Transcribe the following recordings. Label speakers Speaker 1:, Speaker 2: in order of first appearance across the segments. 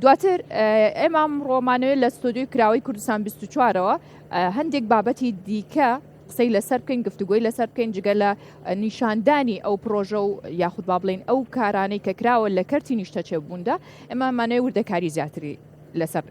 Speaker 1: دواتر ئێمە ڕۆمانەوێت لە ستۆدیۆی کراوەی کوردستان 24ەوە هەندێک بابەتی دیکە قسەی لەسەر بکەین گفتوگۆی لەسەر بکەین جگە لە نیشاندانی ئەو پرۆژە و یاخود با بڵێن ئەو کارانەی کە کراوە لە کەرتی نیشتە چێبووندا ئێمە مانەوەی وردەکاری زیاتری لەسەر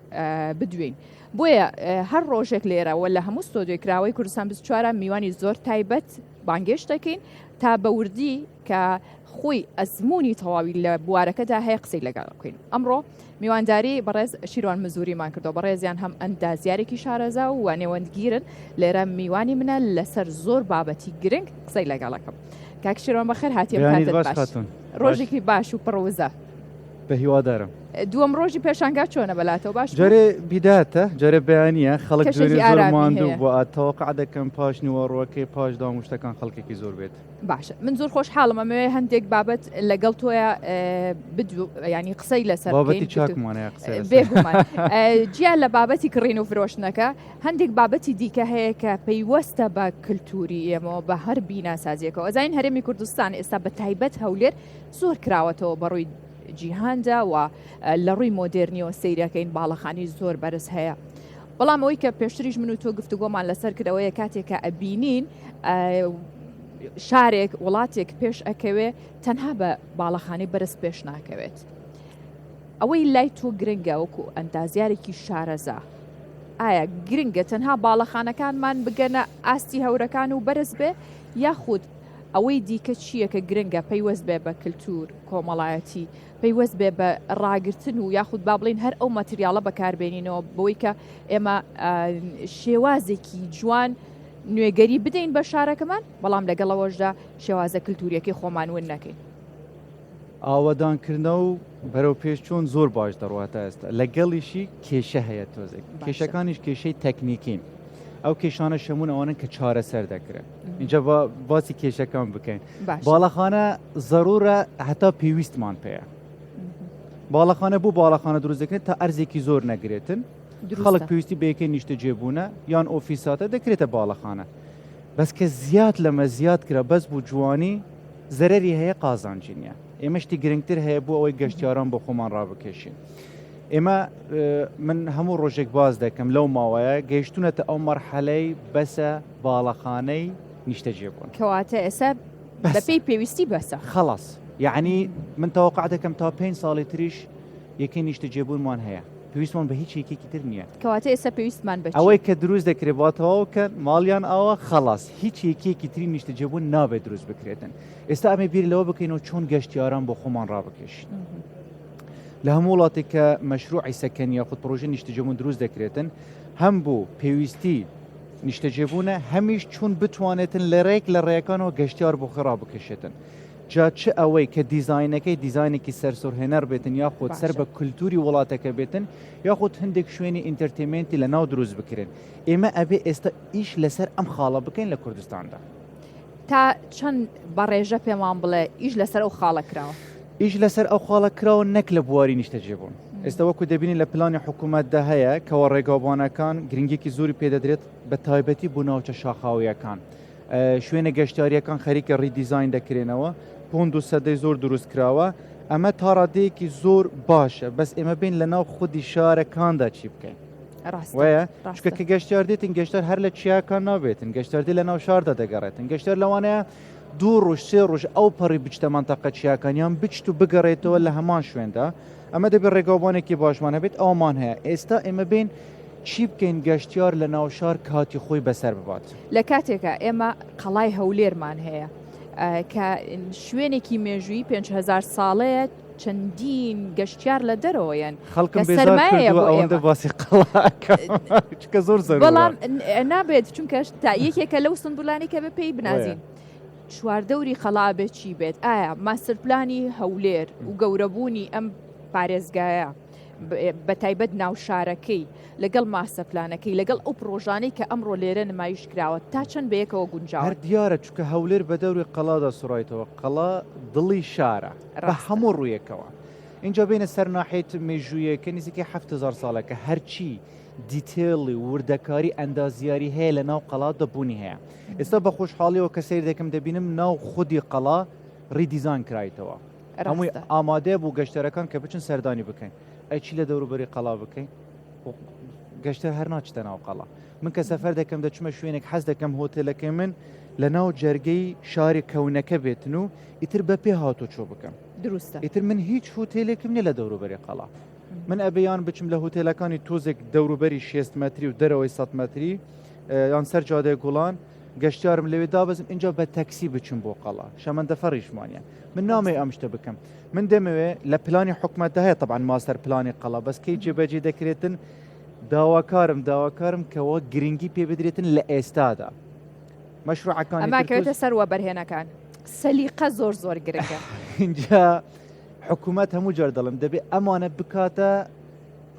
Speaker 1: بدوین. بۆیە هەر ڕۆژێک لێرەوە لە هەموو ستۆدیۆی کراوەی کوردستان 24 میوانی زۆر تایبەت بانگێش دەکەین تا بەوردی کە خۆی ئەزمموی تەواوی لە بوارەکەدا هەیە قسەی لەگەڵ بکەین. ئەمڕۆ میوانداری بەڕێز شیروان مزوریمان کردو بەڕێزیان هەم ئەندازیارێکی شارەزا و وانێوەندگیرن لێرە میوانی منە لەسەر زۆر بابەتی گرنگ قسەی لەگەڵەکەم. کاک شیروان بەخێر هاتیە باش ڕۆژێکی باش و پڕوزە
Speaker 2: بە هیوادارم.
Speaker 1: دووەم ڕۆژی پێشانگا چۆنە بەلاتەوە باش
Speaker 2: جارێ بیداتە جارێ بەیانە خەڵک زۆری زۆر ماندوو بۆ ئاتەوەقع دەکەم پاش نیوەڕۆکەی پاش داموشتەکان خەڵکێکی زۆر بێت.
Speaker 1: باشە من زۆر خۆش حاڵم ئەمەوێ هەندێک بابەت لەگەڵ تۆیە ینی قسەی لەسەر
Speaker 2: بابەتی چاکمانەیە قسەی
Speaker 1: بێگومان گیان لە بابەتی کڕین و فرۆشتنەکە هەندێک بابەتی دیکە هەیە کە پەیوەستە بە کللتوری ئێمەوە بە هەر بیناسازیەکەەوە ئەزین هەرێمی کوردستان ئێستا بە تایبەت هەولێر زۆر کراوەتەوە بەڕووی جیهاندا و لە ڕووی مۆدررنیەوە سیرەکەین باڵەخانی زۆر بەرز هەیە. بەڵام ئەوەی کە پێشتریش من و تۆ گفتوگۆمان لەسەر کردەوەیە کاتێکە ئەبینین شارێک وڵاتێک پێش ئەکەوێ تەنها بە باڵەخانی بەرز پێش ناکەوێت. ئەوەی لای تۆ گرنگە وەکو ئەندازیارێکی شارەزا ئایا گرنگە تەنها باڵەخانەکانمان بگەنە ئاستی هەورەکان و بەرز بێ یاخود ئەوەی دیکە چییە کە گرنگە پەیوەست بێ بە کللتور کۆمەڵایەتی پەیوەست بێ بە ڕاگرتن و یاخود با بڵین هەر ئەو مەتریاڵە بەکاربێنینەوە بەوەی کە ئێمە شێوازێکی جوان نوێگەری بدەین بە شارەکەمان بەڵام لەگەڵەوەشدا شێوازە کللتوریەکەی خۆمان ون نەکەین.
Speaker 2: ئاوادانکردنەوە و بەرەو پێشچوون زۆر باش دەڕواتە ئێستا لەگەڵیشی کێشە هەیە تۆزێک کێشەکانیش کێشەی تەکنیکین ئەو کێشانە شەمون ئەوانن کە چارەسەر دەکرێت اینجا باسی کێشەکان بکەین. باڵەخانە ضرورە هەتا پێویستمان پێەیە باڵەخانە بوو باڵەخانە دروست دەکرێت تا ئەرزێکی زۆر نەگرێتن خەڵک پێویستی بەیەکەی نیشتە جێبوونە یان ئۆفیساتە دەکرێتە باڵەخانە بەس کە زیاد لەمە زیاد کرا بەس بوو جوانی زەرەری هەیە قازانجی نییە ئێمە شتی گرنگتر هەیە بۆ ئەوەی گەشتیاران بۆ خۆمان ڕابکێشین. ئێمە من هەموو ڕۆژێک باز دەکەم لەو ماوەیە گەیشتونەتە ئەو مەرحەلەی بەسە باڵەخانەی نیشتە جێبوون
Speaker 1: کەواتە ئێستا بەپێی پێویستی بەسە
Speaker 2: خەڵاس یعنی من تەوقع دەکەم تا 5 ساڵی تریش یەکەی نیشتە جێبوونمان هەیە پێویستمان بە هیچ یەکێکی تر نییە.
Speaker 1: کەواتە ئێستا پێویستمان بە
Speaker 2: ئەوەی کە دروست دەکرێت باتەواوکە ماڵیان ئەوە خەڵاس هیچ یەکێکی تری نیشتە جێبوون نابێت دروست بکرێتن. ئێستا ئەمە بیر لەوە بکەینەوە چۆن گەشتیاران بۆ خۆمان ڕابکێشین. لە هەموو وڵاتێک کە مەشروعی سەکەنی یاخود پرۆژە نیشتە جێبوون دروست دەکرێتن هەم بۆ پێویستی نیشتە جێبوونە هەمیش چون بتوانێتن لە ڕێک لە ڕێیەکانەوە گەشتیار بۆ خێ ڕابکێشێتن. جا چ ئەوەی کە دیزاینەکەی دیزاینێکی سەرسوڕهێنەر بێتن یاخود سەر بە کولتوری وڵاتەکە بێتن یاخود هەندێک شوێنی ئینتەرتێمنتی لە ناو دروست بکرێن. ئێمە ئەبێ ئێستا ئیش لەسەر ئەم خاڵە بکەین لە کوردستاندا.
Speaker 1: تا چەند بەڕێژە پێمان بڵێ ئیش لەسەر ئەو خاڵە کراوە
Speaker 2: ئیش لەسەر ئەو خاڵە کراوە نەک لە بواری نیشتە جێبوون. ئێستا وەکو دەبینی لە پلانی حکوومەتدا هەیە کەەوە ڕێگاوبانەکان گرنگێکی زۆری پێدەدرێت بە تایبەتی بۆ ناوچە شاخاویەکان شوێنە گەشتیاریەکان خەریکە ڕیدیزاین دەکرێنەوە پۆند و سەدەی زۆر دروست کراوە ئەمە تا ڕادەیەکی زۆر باشە بەس ئێمە بین لە ناو خودی شارەکاندا چی بکەین وایە چکە کە گەشتیار دێتن گەشتار هەر لە چیاکان نابێتن گەشتاردی لە ناو شاردا دەگەڕێتن گەشتار لەوانەیە 2 ڕۆژ 3 ڕۆژ ئەو پەڕی بچتە مانتەقە چیاکانیان بچت و بگەڕێتەوە لە هەمان شوێندا ئەمە دەبێت ڕێگاوبانێکی باشمان هەبێت ئەومان هەیە. ئێستا ئێمە بین چی بکەین گەشتیار لە ناو شار کاتی خۆی بەسەر ببات.
Speaker 1: لە کاتێکە ئێمە قەڵای هەولێرمان هەیە کە شوێنێکی مێژووی 5,000 ساڵەیە چەندین گەشتیار لە دەرەوەیان
Speaker 2: خەڵکم بێزارەوەندە باسی قەڵاکە زۆر زۆر
Speaker 1: بەڵام نابێت چونکە تا یەکێکە لەو سندوڵانی کە بە پێی بنازین چواردەوری خەڵا بێت چی بێت ئایا ماستەرپلانی هەولێر و گەورەبوونی ئەم پارێزگایە بە تایبەت ناو شارەکەی لەگەڵ ماسەپلانەکەی لەگەڵ ئەو پرۆژانەی کە ئەمڕۆ لێرە نمایش کراوە تا چەند بەیەکەوە گونجاو
Speaker 2: هەر دیارە چونکە هەولێر بە دەوری قەڵادا سوڕایتەوە قەڵا دڵی شارە بە هەموو ڕوویەکەوە اینجا بینە سەر ناحێت مێژوویەکە نزیکەی 7,000 ساڵەکە هەرچی دیتێڵی وردەکاری ئەندازیاری هەیە لە ناو قەڵا دەبوونی هەیە. ئێستا بە خۆشحاڵیەوە کە سیر دەکەم دەبینم ناو خودی قەڵا ڕیدیزاین کرایتەوە هەمووی ئامادەیە بوو گەشتەرەکان کە بچن سەردانی بکەین ئەچی لە دەوروبەری قەڵا بکەین گەشتە هەر ناچتە ناو قەڵا من کە سەفەر دەکەم دەچمە شوێنێک حەز دەکەم هۆتێلەکەی من لە ناو جەرگەی شاری کەونەکە بێتن و ئیتر بە پێ هاتۆ چۆ بکەم
Speaker 1: دروستە
Speaker 2: ئیتر من هیچ هۆتێلێکم نیە لە دەوروبەری قەڵا من ئەبەیان بچم لە هۆتێلەکانی تۆزێک دەوروبەری 6 مەتری و دەرەوەی 100 مەتری یان سەر جادەی گوڵان گەشتیارم لەوێ دابەزم اینجا بە تەکسی بچم بۆ قەڵا شەمەندە فەڕیشمانە من نامێ ئەم شتە بکەم من دەمەوێت لە پلانی حکومەتە هەیە طبعا ماستەر پلانی قەڵا بەس کەی جێبەجێ دەکرێتن داواکارم کەەوە گرنگی پێ بدرێتن لە ئێستادا مەشروعەکانی
Speaker 1: ئەما کەوێتە سەر وەبەرهێنەکان سەلیقە زۆر گرنگە
Speaker 2: اینجا حکوومەت هەموو جار دەڵم دەبێت ئەمانە بکاتە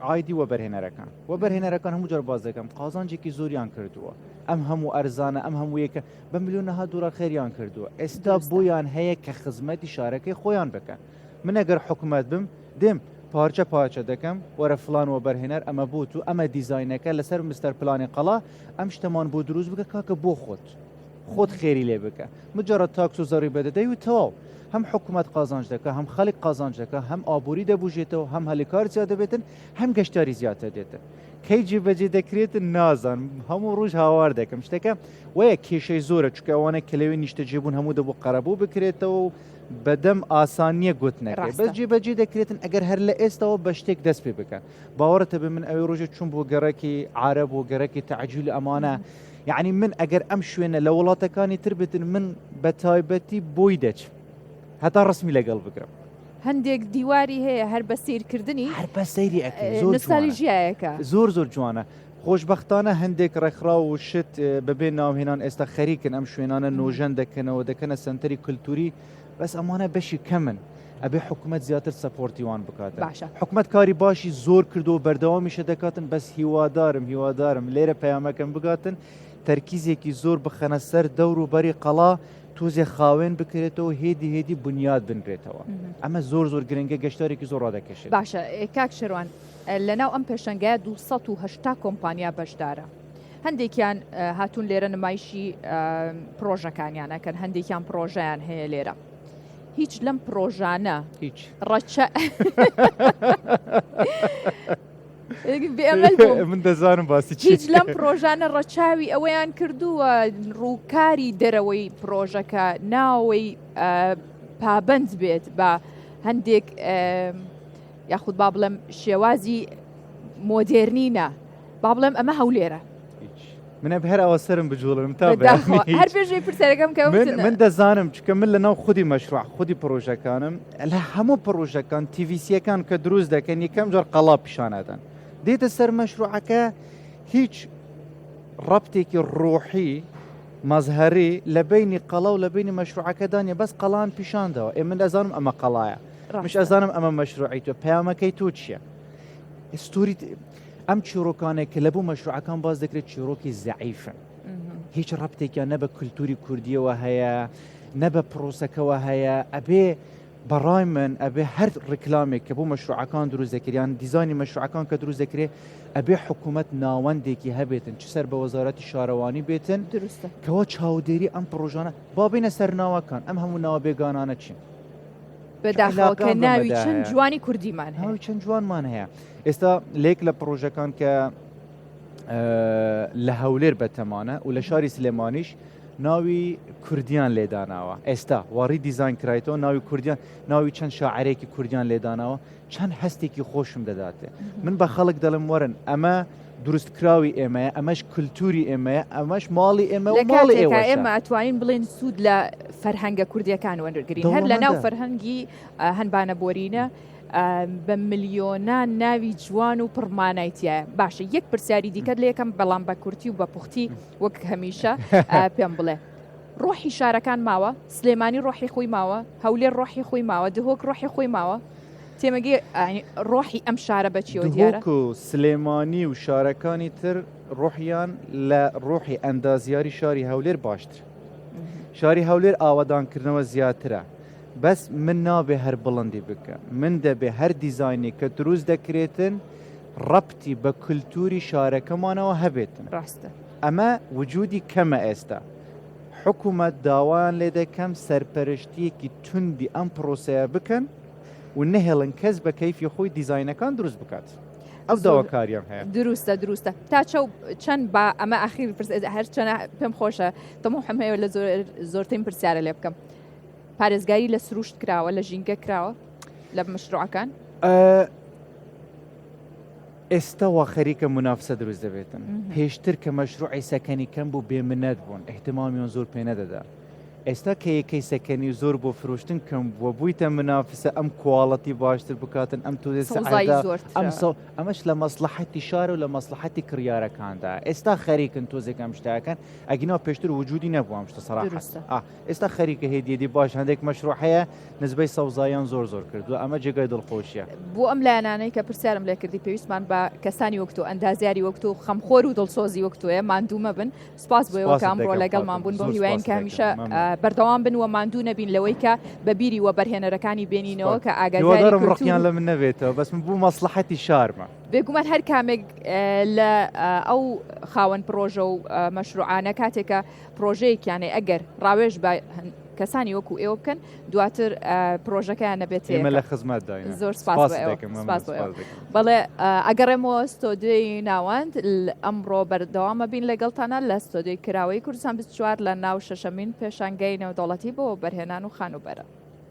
Speaker 2: ئایدی وەبەرهێنەرەکان هەموو جار باز دەکەم قازانجێکی زۆریان کردووە ئەم هەموو ئەرزانە ئەم هەموو یەکە بە میلیۆنەها دۆلار خێریان کردووە ئێستا بۆیان هەیە کە خزمەتی شارەکەی خۆیان بکەن من ئەگەر حکوومەت بم دێم پارچە دەکەم وەرە فلان وەبەرهێنەر ئەمە بۆ تو ئەمە دیزاینەکە لەسەر مستەر پلانی قەڵا ئەم شتەمان بۆ دروست بکە کاکە بۆ خۆت خێری لێ بکە مجارە تاکس و زەڕی بەدەدەی و تەواو هەم حکوومەت قازانج دەکە هەم خەڵک قازانج دەکە هەم ئابووری دەبوژێتەوە هەم هەلیکار زیاد دەبێتن هەم گەشتاری زیاتر دێتن کەی جێبەجێ دەکرێتن نازان هەموو ڕۆژ هاوار دەکەم شتەکە وەیە کێشەی زۆرە چکە ئەوانە کە لەوێ نیشتە جێبوون هەموو دەبوو قەرەبوو بکرێتەوە و بەدەم ئاسانیە گوتنەکە بەس جێبەجێ دەکرێتن ئەگەر هەر لە ئێستاەوە بە شتێک دەست پێ بکەن باوەڕەتە بێ من ئەوێ ڕۆژێ چوون بۆ گەڕێکی عارەب و گەڕێکی تەعجیل ئەمانە یعنی من ئەگەر ئەم شوێنە لە وڵاتەکانی تر بێتن من بە تایبەتی بۆی دەچم هەتا ڕسمی لەگەڵ بگرم
Speaker 1: هەندێک دیواری هەیە هەر بە سیرکردنی
Speaker 2: هەر بە سەیری
Speaker 1: نوستالژیایەکە
Speaker 2: زۆر جوانە خۆشببختانە هەندێک ڕێکخرا و شت بەبێ ناوهێنان ئێستا خەریکن ئەم شوێنانە نۆژەن دەکەنەوە دەکەنە سنتەری کولتوری بەس ئەمانە بەشی کەمن ئەبێ حکوومەت زیاتر سەپۆرتیوان بکاتن حکوومەت کاری باشی زۆر کردو و بەردەوامیشە دەکاتن بەس هیوادارم لێرە پەیامەکەم بگاتن تەرکیزێکی زۆر بخەنە سەر دەوروبەری قەڵا تۆزێ خاوێن بکرێتەوە هێدی بنیاد بنرێتەوە ئەمە زۆر گرنگە گەشتارێکی زۆر ڕادەکەشێت
Speaker 1: باشە کاک شێروان لەناو ئەم پێشەنگایە 280 کۆمپانیا بەشدارە هەندێکیان هاتوون لێرە نمایشی پرۆژەکانیانەکەن هەندێکیان پرۆژەیان هەیە لێرە هیچ لەم پرۆژانە
Speaker 2: هیچ
Speaker 1: ڕەچە
Speaker 2: من دەزانم باسی
Speaker 1: هیچ لەم پرۆژانە ڕەچاوی ئەوەیان کردووە ڕووکاری دەرەوەی پرۆژەکە ناوەی پابند بێت بە هەندێک یاخود با بڵێم شێوازی مۆدێرنینە با بڵێم ئەمە هەولێرە
Speaker 2: منە هەر ئەوە سرم بجوڵم تا
Speaker 1: هەر پێشەی پرسەرەکەم کە
Speaker 2: من دەزانم چکە من لە ناو خودی مەشروع خودی پرۆژەکانم لە هەموو پرۆژەکان تیڤیسیەکان کە دروست دەکەن یەکەم جار قەڵا پیشانەدەن دێتە سەر مەشروعەکە هیچ ڕەبتێکی ڕۆحی مەزهەری لە بینی قەڵا و لە بینی مەشروعەکەدانە بەس قەڵان پیشاندەوە من دەزانم ئەمە قەڵایە مش ئەزانم ئەمە مەشروعی تۆ پەیامەکەی تۆ چییە ئستوری ئەم چیرۆکانێک کە لە بوو مەشروعەکان باز دەکرێت چیرۆکی زەعیفن هیچ ڕەبتێکیان نە بە کولتوری کوردیەوە هەیە نە بە پرۆسەکەەوە هەیە ئەبێ بەڕای من ئەبێ هەر ڕکلامێک کە بۆ مەشروعەکان دروست دەکریان دیزانی مەشروعەکان کە دروست دەکرێت ئەبێ حکوومەت ناوەندێکی هەبێتن چ سەر بە وەزارەتی شارەوانی بێتن
Speaker 1: دروستە
Speaker 2: کەەوە چاودێری ئەم پرۆژانە بابینە سەر ناوەکان ئەم هەموو ناوە بێگانانە چین
Speaker 1: بەداخەوە ناوی چەند جوانی کوردیمان
Speaker 2: هەیە چەند جوانمان هەیە ئێستا لێک لە پرۆژەکان کە لە هەولێر بەتەمانە و لە شاری سلێمانیش ناوی کوردیان لێداناوە ئێستا واری دیزاین کرایتەوە ناوی کوردیان ناوی چەند شاعرێکی کوردیان لێداناوە چەند هەستێکی خۆشم دەداتێ من بە خەڵک دەڵم وەرن ئەمە دروستکراوی ئێمەیە ئەمەش کولتوری ئێمەیە ئەمەش ماڵی ئێمە و ماڵی
Speaker 1: ئێمە ئەتوانین بڵێن سوود لە فەرهەنگە کوردیەکان وەرگرین هەر لە ناو فەرهەنگی هەنبانە بۆرینە بە ملیۆنان ناوی جوان و پڕمانایتیایە باشە یەک پرسیاری دیکەت لە یەکەم بەڵام بە کورتی و بە پوختی وەک هەمیشە پێم بڵێ ڕۆحی شارەکان ماوە سلێمانی ڕۆحی خۆی ماوە هەولێر ڕۆحی خۆی ماوە دهۆک ڕۆحی خۆی ماوە تێمەگی ڕۆحی ئەم شارە بەچیەوە دیارە
Speaker 2: و سلێمانی و شارەکانی تر ڕۆحیان لە ڕۆحی ئەندازیاری شاری هەولێر باشتر شاری هەولێر ئاوادانکردنەوە زیاترە بەس من نابێ هەر بڵندی بکە من دەبێ هەر دیزاینی کە دروست دەکرێتن ڕەبتی بە کولتوری شارەکەمانەوە هەبێتن
Speaker 1: ڕاستە
Speaker 2: ئەمە وجودی کەمە ئێستا حکوومەت داوایان لێ دەکەم سەرپەرشتیەکی توندی ئەم پرۆسەیە بکەن والنهلن کەس بە کەیفی خۆی دیزاینەکان دروست بکات ئەو
Speaker 1: زۆر-
Speaker 2: داواکاریان هەیە
Speaker 1: دروستە تا چەند با ئەمە ئاخیر هەر چەنە پێم خۆشە تەمۆحم هەیە لە زۆرترین پرسیارە لێ بکەم پارێزگاری لە سروشت کراوە لە ژینگە کراوە لە مشروعەکان
Speaker 2: ئێستاوا خەریکە منافسە دروست دەبێتن پێشتر کە مەشروعی سەکەنی کەم بوو بێمنەت بوون احتیمامیان زۆر پێ نەدەدا ئێستا کە یەکەی سەکەنی زۆر بۆ فرۆشتن کەم بووە بوویتە منافسە ئەم کواڵەتی باشتر بکاتن ئەم تو
Speaker 1: سەوزایی زۆرترە.
Speaker 2: ئەمەش لە مەسلحەتی شار و لە مەسلحەتی کڕیارەکاندا ئێستا خەریکن تۆزێک ئەم شتەکەن ئەگینا پێشتر وجودی نەبوو ئەم شتە
Speaker 1: دروستە.
Speaker 2: سەراحەت ئێستا خەریکە هێدیێدی باش هەندێک مەشروع هەیە نسبەی سەوزایان زۆر کردو ئەمە جێگای دڵخۆشیە
Speaker 1: بۆ ئەم لایەنانەی کە پرسیارم لێ کردی پێویستمان بە کەسانی وەکتۆ ئەندازیاری وەکتۆ خەمخۆر و دڵسۆزی وەکتۆیە ماندوومە بن سپاس بۆەوە کامڕۆ لەگەڵمان بوون بۆ هیوایین کە هەمیشە بەردەوام بن و ماندوو نەبین لەوەی کە بەبیری وە بەرهێنەرەکانی بێنینەوە کە ئاگاداری
Speaker 2: ڕخیان لە من نەبێتەوە بەس من بوو مەسلحەتی شارمە
Speaker 1: بێگومان هەر کامێک لە ئەو خاوەن پرۆژە و مەشروعانە کاتێکە پرۆژەیەکیانێ ئەگەر ڕاوێژ بە کەسانی وەکو ئێوە بکەن دواتر پرۆژەکەیان نەبێت
Speaker 2: ئێمە لە خزمەت داین
Speaker 1: زۆر سپاس بەڵێ ئەگەڕێمەوە ستۆدیۆی ناوەند ئەمڕۆ بەردەوامە بین لەگەڵتانە لە ستۆدیۆی کراوەی کوردستان 24 لە ناو شەشەمین پێشانگەی نێودەوڵەتی بۆ بەرهێنان و خانوبەرە.